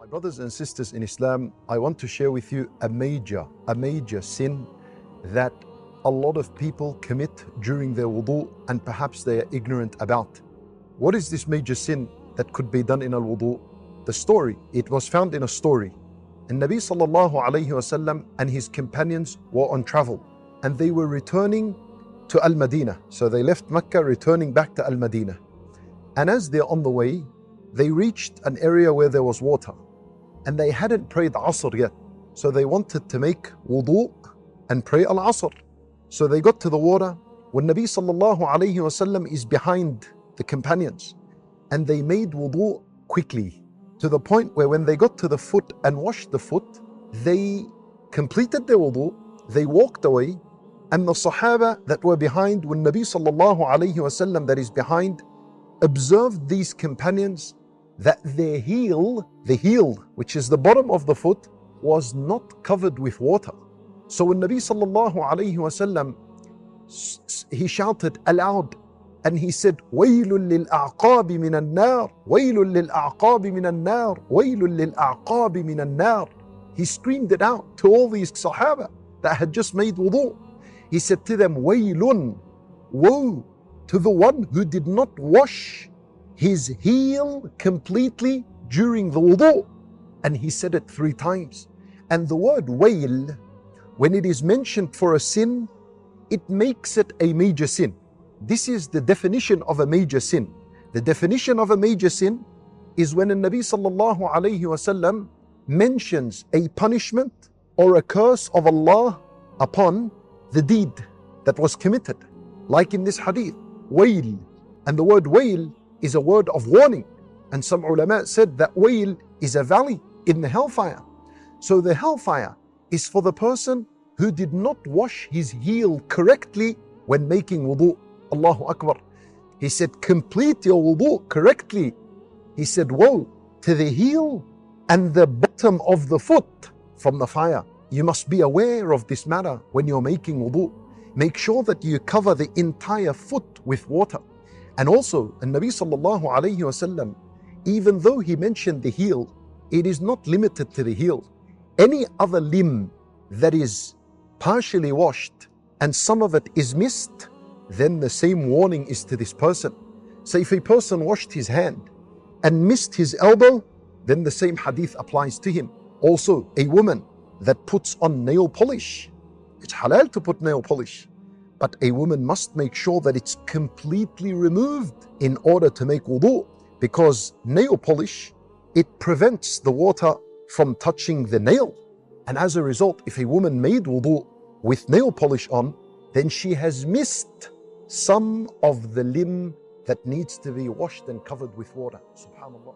My brothers and sisters in Islam, I want to share with you a major sin that a lot of people commit during their wudu and perhaps they are ignorant about. What is this major sin that could be done in al-wudu? The story, it was found in a story. And Nabi sallallahu alayhi wasallam and his companions were on travel and they were returning to Al-Madinah. So they left Mecca returning back to Al-Madinah. And as they're on the way, they reached an area where there was water. And they hadn't prayed Asr yet. So they wanted to make wudu and pray Al-Asr. So they got to the water when Nabi sallallahu alayhi wasallam is behind the companions. And they made wudu quickly to the point where when they got to the foot and washed the foot, they completed their wudu, they walked away, and the Sahaba that were behind, when Nabi sallallahu alayhi wasallam that is behind, observed these companions that their heel, the heel, which is the bottom of the foot, was not covered with water. So when Nabi sallallahu alayhi wasallam, he shouted aloud and he said, وَيْلٌ لِلْأَعْقَابِ مِنَ النَّارِ وَيْلٌ لِلْأَعْقَابِ مِنَ النَّارِ وَيْلٌ لِلْأَعْقَابِ مِنَ النَّارِ. He screamed it out to all these Sahaba that had just made wudu. He said to them, وَيْلٌ, woe to the one who did not wash his heel completely during the wudu. And he said it 3 times. And the word wail, when it is mentioned for a sin, it makes it a major sin. This is the definition of a major sin. The definition of a major sin is when the Nabi sallallahu alayhi wasallam mentions a punishment or a curse of Allah upon the deed that was committed. Like in this hadith, wail. And the word wail is a word of warning. And some ulama said that wail is a valley in the hellfire. So the hellfire is for the person who did not wash his heel correctly when making wudu. Allahu Akbar. He said, complete your wudu correctly. He said, woe to the heel and the bottom of the foot from the fire. You must be aware of this matter when you're making wudu. Make sure that you cover the entire foot with water. And also, the Nabi sallallahu alayhi wasallam, even though he mentioned the heel, it is not limited to the heel. Any other limb that is partially washed and some of it is missed, then the same warning is to this person. So if a person washed his hand and missed his elbow, then the same hadith applies to him. Also, a woman that puts on nail polish, it's halal to put nail polish, but a woman must make sure that it's completely removed in order to make wudu, because nail polish, it prevents the water from touching the nail. And as a result, if a woman made wudu with nail polish on, then she has missed some of the limb that needs to be washed and covered with water. Subhanallah.